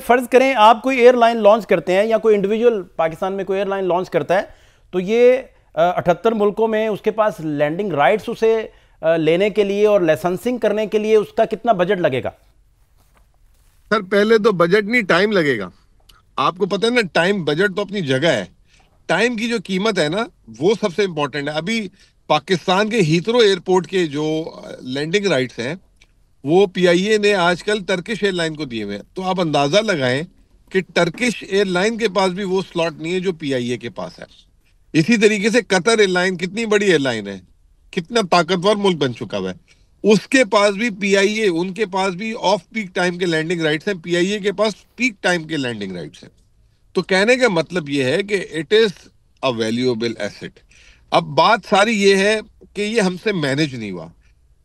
फर्ज करें आप कोई एयरलाइन लॉन्च करते हैं या कोई इंडिविजुअल पाकिस्तान में कोई एयरलाइन लॉन्च करता है, तो ये 78 मुल्कों में उसके पास लैंडिंग राइट्स उसे लेने के लिए और लाइसेंसिंग करने के लिए उसका कितना बजट लगेगा? सर पहले तो बजट नहीं, टाइम लगेगा। आपको पता है ना, टाइम बजट तो अपनी जगह है, टाइम की जो कीमत है ना वो सबसे इंपॉर्टेंट है। अभी पाकिस्तान के हीथ्रो एयरपोर्ट के जो लैंडिंग राइट्स हैं वो पीआईए ने आजकल टर्किश एयरलाइन को दिए हुए हैं। तो आप अंदाजा लगाएं कि टर्किश एयरलाइन के पास भी वो स्लॉट नहीं है जो पीआईए के पास है। इसी तरीके से कतर एयरलाइन कितनी बड़ी एयरलाइन है, कितना ताकतवर मुल्क बन चुका हुआ है, उसके पास भी पीआईए, उनके पास भी ऑफ पीक टाइम के लैंडिंग राइट्स हैं, पीआईए के पास पीक टाइम के लैंडिंग राइट्स हैं। तो कहने का मतलब यह है कि it is a valuable asset. अब बात सारी ये है कि ये हमसे मैनेज नहीं हुआ,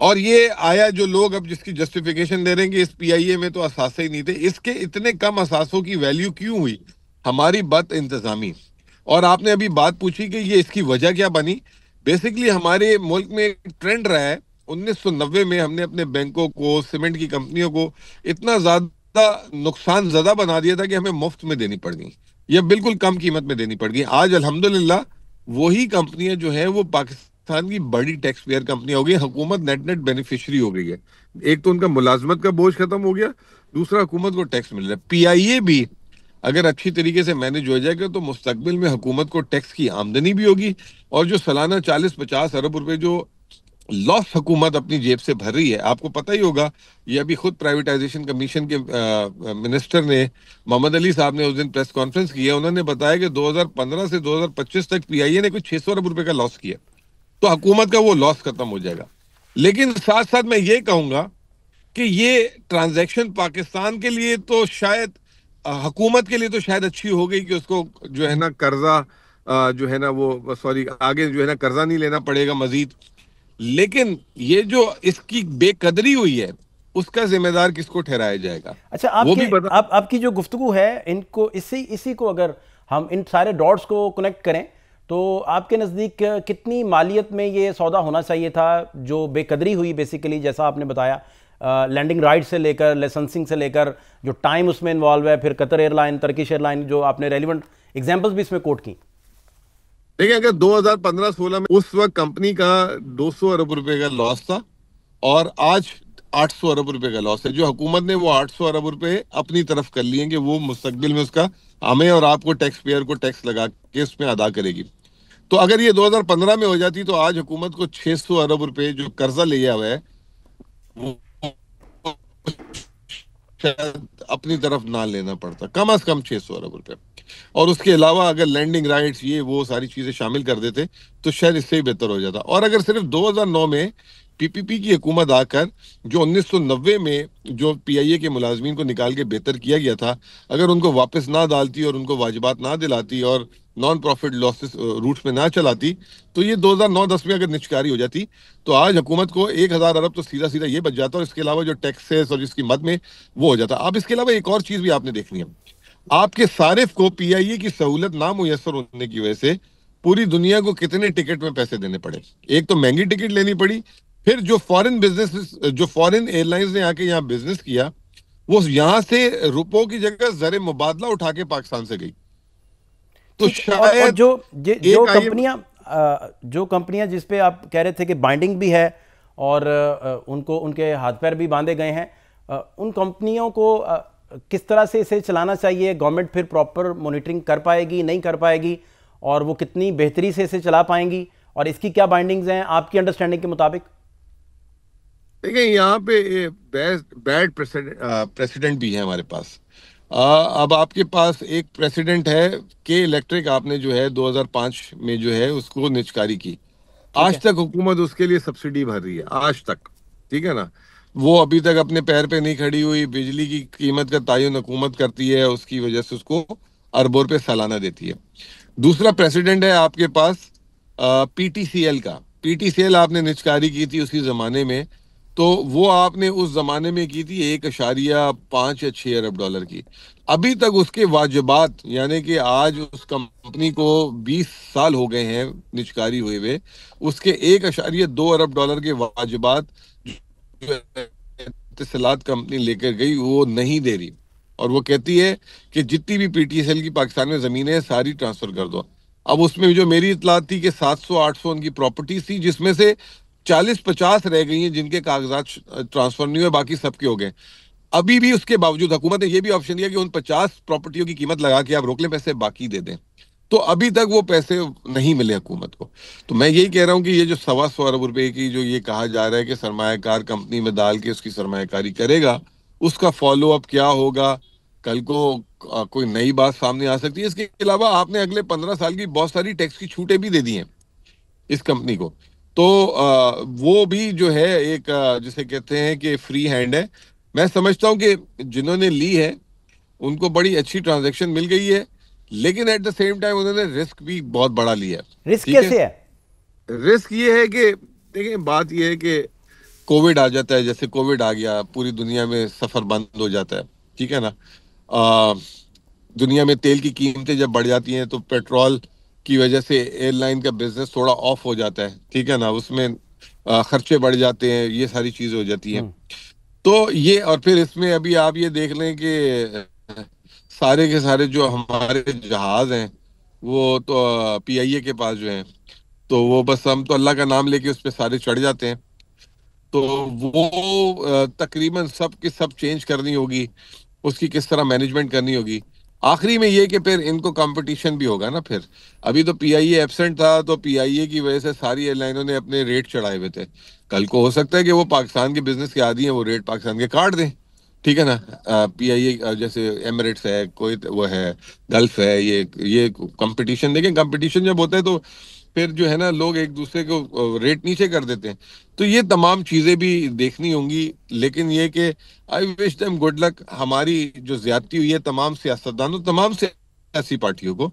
और ये आया जो लोग अब जिसकी जस्टिफिकेशन दे रहे हैं कि इस पीआईए में तो असासे ही नहीं थे, इसके इतने कम असासों की वैल्यू क्यों हुई? हमारी बद इंतजामी। और आपने अभी बात पूछी कि ये इसकी वजह क्या बनी। बेसिकली हमारे मुल्क में एक ट्रेंड रहा है, 1990 में हमने अपने बैंकों को, सीमेंट की कंपनियों को इतना ज्यादा नुकसान ज्यादा बना दिया था कि हमें मुफ्त में देनी पड़ गई या बिल्कुल कम कीमत में देनी पड़ गई। आज अल्हम्दुलिल्लाह वही कंपनियां जो है वो पाकिस्तान की बड़ी टैक्स पेयर कंपनियां हो गई, हुकूमत नेट नेट बेनिफिशियरी हो गई है। एक तो उनका मुलाजमत का बोझ खत्म हो गया, दूसरा हुकूमत को टैक्स मिल रहा है। पीआईए भी अगर अच्छी तरीके से मैनेज हो जाएगा तो मुस्तकबिल में हुकूमत को टैक्स की आमदनी भी होगी, और जो सालाना 40-50 अरब रुपए जो लॉस हुकूमत अपनी जेब से भर रही है, आपको पता ही होगा। ये अभी खुद प्राइवेटाइजेशन कमीशन के मिनिस्टर ने, मोहम्मद अली साहब ने उस दिन प्रेस कॉन्फ्रेंस की है, उन्होंने बताया कि 2015 से 2025 तक पीआईए ने कुछ 600 अरब रुपए का लॉस किया। तो हुकूमत का वो लॉस खत्म हो जाएगा। लेकिन साथ साथ मैं ये कहूंगा कि ये ट्रांजैक्शन पाकिस्तान के लिए तो शायद, हुकूमत के लिए तो शायद अच्छी हो गई कि उसको जो है ना कर्जा, जो है ना वो, सॉरी, आगे जो है ना कर्जा नहीं लेना पड़ेगा मजीद। लेकिन ये जो इसकी बेकदरी हुई है उसका जिम्मेदार किसको ठहराया जाएगा, अच्छा, वो आपके भी बता। आपकी जो गुफ्तगू है, इनको इसी इसी को अगर हम इन सारे डॉट्स को कनेक्ट करें, तो आपके नज़दीक कितनी मालियत में ये सौदा होना चाहिए था जो बेकदरी हुई बेसिकली, जैसा आपने बताया, लैंडिंग राइट से लेकर लाइसेंसिंग से लेकर जो टाइम उसमें इन्वॉल्व है, फिर कतर एयरलाइन, टर्किश एयरलाइन, जो आपने रेलिवेंट एग्जांपल्स भी इसमें कोट की। देखिए, अगर 2015-16 में उस वक्त कंपनी का 200 अरब रुपए का लॉस था, और आज 800 अरब रुपए का लॉस है, जो हुकूमत ने वो 800 अरब रुपए अपनी तरफ कर लिए कि वो मुस्तकबिल में उसका हमें और आपको टैक्स पेयर को टैक्स लगा के उसमें अदा करेगी। तो अगर ये 2015 में हो जाती तो आज हुकूमत को 600 अरब रुपए जो कर्जा लिया हुआ है वो शायद अपनी तरफ ना लेना पड़ता, कम से कम 600 अरब रुपए। और उसके अलावा अगर लैंडिंग राइट्स ये वो सारी चीजें शामिल कर देते तो शायद इससे ही बेहतर हो जाता। और अगर सिर्फ 2009 में पीपीपी की हुकूमत आकर जो 1990 में जो पीआईए के मुलाजमीन को निकाल के बेहतर किया गया था, अगर उनको वापस ना डालती और उनको वाजिबात ना दिलाती और नॉन प्रॉफिट लॉसेस रूट्स में ना चलाती, तो ये 2009-10 में अगर निचकारी हो जाती तो आज हुकूमत को 1000 अरब तो सीधा सीधा ये बच जाता, और इसके अलावा जो टैक्सेस और जिसकी मद में वो हो जाता। अब इसके अलावा एक और चीज भी आपने देखनी है, आपके सारिफ को पीआईए की सहूलत ना मुयसर होने की वजह से पूरी दुनिया को कितने टिकट में पैसे देने पड़े। एक तो महंगी टिकट लेनी पड़ी, फिर जो फॉरेन बिजनेस, जो फॉरेन एयरलाइंस ने आके यहाँ बिजनेस किया, वो यहाँ से रुपयों की जगह जरे मुबादला उठा के पाकिस्तान से गई। तो ठीक है। और शायद एक आई जो कंपनियां जिस पे आप कह रहे थे कि बाइंडिंग भी है और उनको उनके हाथ पैर भी बांधे गए हैं, उन कंपनियों को किस तरह से इसे चलाना चाहिए? गवर्नमेंट फिर प्रॉपर मॉनिटरिंग कर पाएगी, नहीं कर पाएगी, और वो कितनी बेहतरी से इसे चला पाएंगी, और इसकी क्या बाइंडिंग्स हैं आपकी अंडरस्टैंडिंग के मुताबिक? देखिए, यहाँ पे बैड प्रेसिडेंट भी है हमारे पास। अब आपके पास एक प्रेसिडेंट है के इलेक्ट्रिक, आपने जो है 2005 में जो है उसको निचकारी की। ठीक आज है। तक हुकूमत उसके लिए सब्सिडी भर रही है, आज तक। ठीक है ना, वो अभी तक अपने पैर पे नहीं खड़ी हुई। बिजली की कीमत का तयन हुकूमत करती है, उसकी वजह से उसको अरबों रुपए सालाना देती है। दूसरा प्रेसिडेंट है आपके पास पीटीसीएल का। पीटीसीएल आपने निचकारी की थी उसी जमाने में, तो वो आपने उस जमाने में की थी 1.5 या 6 अरब डॉलर की। अभी तक उसके वाजिबात, यानी कि आज उस कंपनी को 20 साल हो गए हैं निचकारी हुए हुए, उसके 1.2 अरब डॉलर के वाजिबात जो इत्तसलात कंपनी लेकर गई वो नहीं दे रही। और वो कहती है कि जितनी भी पीटीसीएल की पाकिस्तान में जमीनें हैं सारी ट्रांसफर कर दो। अब उसमें जो मेरी इतलात थी कि 700-800 उनकी प्रॉपर्टीज थी, जिसमें से 40-50 रह गई हैं जिनके कागजात ट्रांसफर नहीं हुए, बाकी सबके हो गए। अभी भी उसके बावजूद हुकूमत ने यह भी ऑप्शन दिया कि उन 50 प्रॉपर्टियों की कीमत लगा के आप रोक लें, पैसे बाकी दे दें। तो अभी तक वो पैसे नहीं मिले हुकूमत को। तो मैं यही कह रहा हूं कि ये जो 125 अरब रुपए की जो ये कहा जा रहा है कि सरमायाकार कंपनी में डाल के उसकी सरमायाकारी करेगा, उसका फॉलो अप क्या होगा, कल को कोई नई बात सामने आ सकती है। इसके अलावा आपने अगले 15 साल की बहुत सारी टैक्स की छूटें भी दे दी हैं इस कंपनी को। तो वो भी जो है एक जिसे कहते हैं कि फ्री हैंड है। मैं समझता हूं कि जिन्होंने ली है उनको बड़ी अच्छी ट्रांजैक्शन मिल गई है, लेकिन एट द सेम टाइम उन्होंने रिस्क भी बहुत बड़ा लिया है। रिस्क ठीक है, कैसे है? रिस्क ये है कि देखिए बात ये है कि कोविड आ जाता है, जैसे कोविड आ गया पूरी दुनिया में सफर बंद हो जाता है। ठीक है ना, आ, दुनिया में तेल की कीमतें जब बढ़ जाती हैं तो पेट्रोल की वजह से एयरलाइन का बिजनेस थोड़ा ऑफ हो जाता है। ठीक है ना, उसमें खर्चे बढ़ जाते हैं, ये सारी चीजें हो जाती हैं। हम्म। तो ये और फिर इसमें अभी आप ये देख लें कि सारे के सारे जो हमारे जहाज हैं वो तो पीआईए के पास जो हैं, तो वो बस हम तो अल्लाह का नाम लेके उस पर सारे चढ़ जाते हैं। तो वो तकरीबन सब की सब चेंज करनी होगी, उसकी किस तरह मैनेजमेंट करनी होगी। आखिरी में ये कि फिर इनको कंपटीशन भी होगा ना फिर। अभी तो पीआईए एब्सेंट था, तो पीआईए की वजह से सारी एयरलाइनों ने अपने रेट चढ़ाए हुए थे। कल को हो सकता है कि वो पाकिस्तान के बिजनेस के आदी हैं, वो रेट पाकिस्तान के काट दें। ठीक है ना, पीआईए जैसे एमिरेट्स है, कोई वो है, गल्फ है, ये कंपटीशन देखें, कंपटीशन जब होता है तो फिर जो है ना लोग एक दूसरे को रेट नीचे कर देते हैं। तो ये तमाम चीजें भी देखनी होंगी। लेकिन ये कि I wish them good luck. हमारी जो ज्यादती हुई है तमाम सियासतदानों, तमाम सियासी पार्टियों को।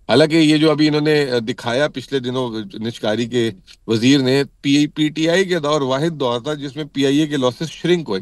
हालांकि ये जो अभी इन्होंने दिखाया पिछले दिनों निचकारी के वजीर ने, पीटीआई के दौर वाहिद दौर था जिसमें पीआईए के लॉसेस श्रिंक हुए।